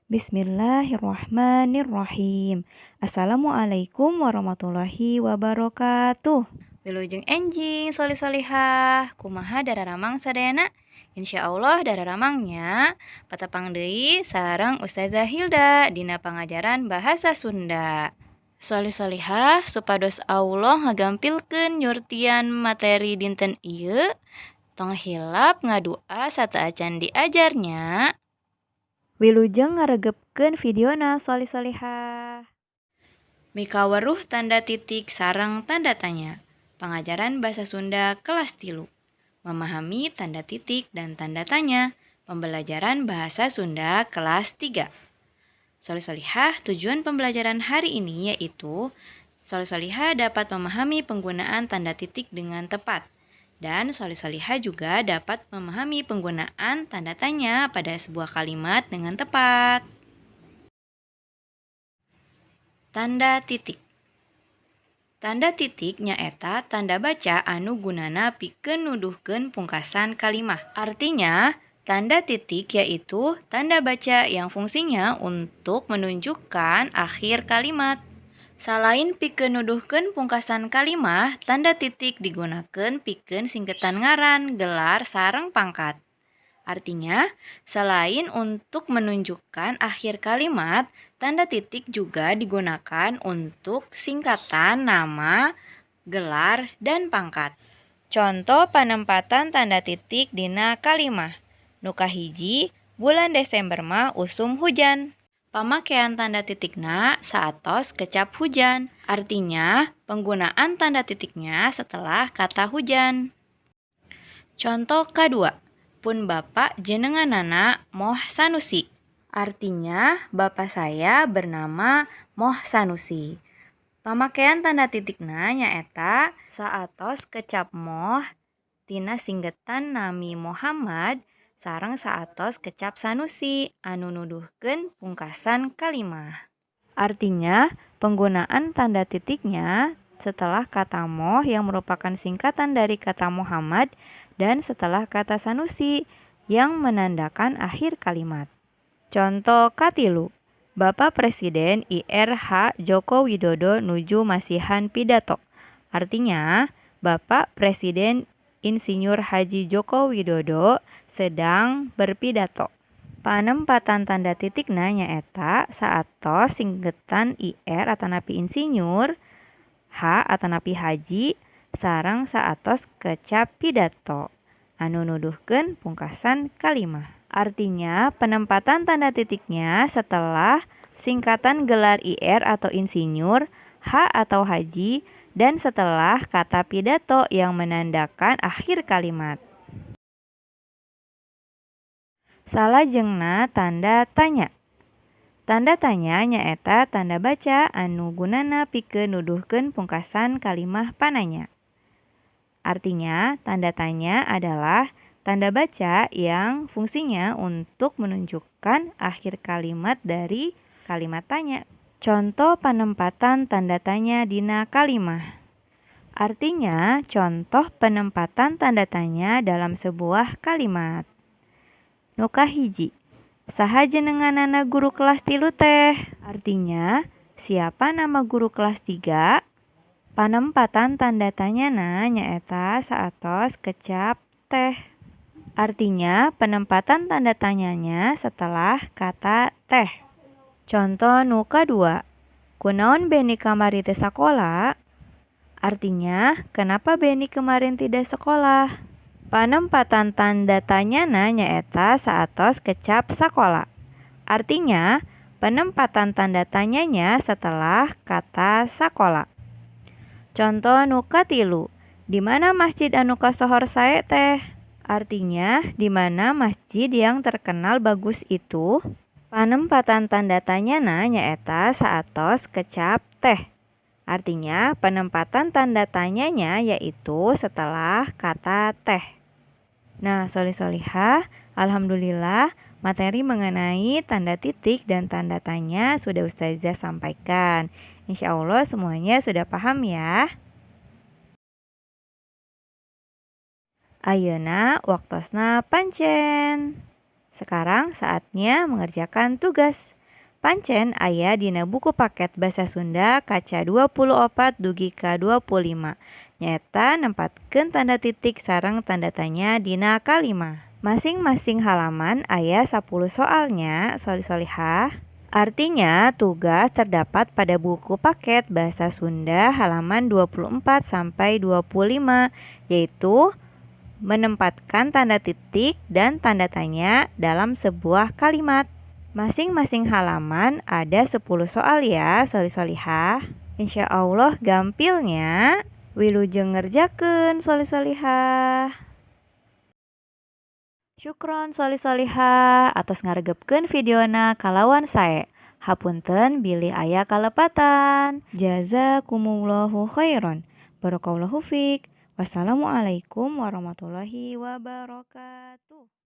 Bismillahirrahmanirrahim. Assalamualaikum warahmatullahi wabarakatuh. Wilujeng enjing solih-solihah kumaha dararamang sadayana. Insya Allah dararamangnya patapang deui sareng Ustazah Hilda dina pangajaran bahasa Sunda. Solih-solihah supados Allah ngagampilkeun nyurtian materi dinten ieu tong hilap ngadua sataacan diajarnya. Wilujeng ngaregepkeun videona solih-solihah. Mikaweruh tanda titik sareng tanda tanya. Pengajaran bahasa Sunda kelas 3. Memahami tanda titik dan tanda tanya. Pembelajaran bahasa Sunda kelas 3. Solih-solihah, tujuan pembelajaran hari ini yaitu solih-solihah dapat memahami penggunaan tanda titik dengan tepat. Dan solih-solihah juga dapat memahami penggunaan tanda tanya pada sebuah kalimat dengan tepat. Tanda titik. Tanda titik nyaeta tanda baca anu gunana pikeun nuduhkeun pungkasan kalimah. Artinya, tanda titik yaitu tanda baca yang fungsinya untuk menunjukkan akhir kalimat. Salain pikeun nuduhkeun pungkasan kalimah, tanda titik digunakeun pikeun singketan ngaran, gelar, sareng pangkat. Artinya, selain untuk menunjukkan akhir kalimat, tanda titik juga digunakan untuk singkatan nama, gelar, dan pangkat. Contoh penempatan tanda titik dina kalimah. Nu kahiji, bulan Desember mah usum hujan. Pamakaian tanda titikna saatos kecap hujan. Artinya, penggunaan tanda titiknya setelah kata hujan. Contoh kedua, pun bapak jenenganana Moh Sanusi. Artinya, bapak saya bernama Moh Sanusi. Pamakaian tanda titikna nyaeta saatos kecap moh tina singgetan nami Muhammad sareng saatos kecap Sanusi anu nuduhkeun pungkasan kalimah. Artinya, penggunaan tanda titiknya setelah kata moh yang merupakan singkatan dari kata Muhammad dan setelah kata Sanusi yang menandakan akhir kalimat. Contoh katilu, Bapak Presiden IR.H. Joko Widodo nuju masihan pidato. Artinya, Bapak Presiden Insinyur Haji Joko Widodo sedang berpidato. Panempatan tanda titikna nyaeta saatos singgetan IR atanapi insinyur, H atanapi haji, sareng saatos kecap pidato anu nuduhkeun pungkasan kalimah. Artinya, penempatan tanda titiknya setelah singkatan gelar IR atau insinyur, H atau haji, dan setelah kata pidato yang menandakan akhir kalimat. Salajengna tanda tanya. Tanda tanya nyaeta tanda baca anu gunana pikeun nuduhkeun pungkasan kalimah pananya. Artinya, tanda tanya adalah tanda baca yang fungsinya untuk menunjukkan akhir kalimat dari kalimat tanya. Contoh penempatan tanda tanya dina kalimah. Artinya, contoh penempatan tanda tanya dalam sebuah kalimat. Nu kahiji, saha jenenganana guru kelas 3 teh? Artinya, siapa nama guru kelas 3? Panempatan tanda tanyana nyaeta saatos kecap teh. Artinya, penempatan tanda tanyanya setelah kata teh. Contoh nu kadua, kunaon Beni kamari teu sakola? Artinya, kenapa Beni kemarin tidak sekolah? Panempatan tanda tanyana nyaeta saatos kecap sakola. Artinya, penempatan tanda tanyanya setelah kata sakola. Contoh nu katilu, di mana masjid anu kasohor sae teh? Artinya, di mana masjid yang terkenal bagus itu? Panempatan tanda tanyana nyaeta saatos kecap teh. Artinya, penempatan tanda tanyanya yaitu setelah kata teh. Nah, solih-solihah, alhamdulillah materi mengenai tanda titik dan tanda tanya sudah Ustazah sampaikan. Insya Allah semuanya sudah paham ya. Ayeuna waktosna pancen. Sekarang saatnya mengerjakan tugas. Pancen aya dina buku paket basa Sunda kaca 24 dugi ka 25. Nyaeta nempatkeun tanda titik sareng tanda tanya dina kalimah. Masing-masing halaman aya 10 soalnya, solih-solihah. Artinya tugas terdapat pada buku paket bahasa Sunda halaman 24 sampai 25, yaitu menempatkan tanda titik dan tanda tanya dalam sebuah kalimat. Masing-masing halaman ada 10 soal ya, solih-solihah. Insya Allah gampilnya. Wilujeng ngerjakeun solih-solihah. Syukron solih-solihah atos ngaregepkeun videona kalawan sae. Hapunten bilih aya kalepatan. Jazakumullahu khairon. Barakallahu fiik. Wassalamualaikum warahmatullahi wabarakatuh.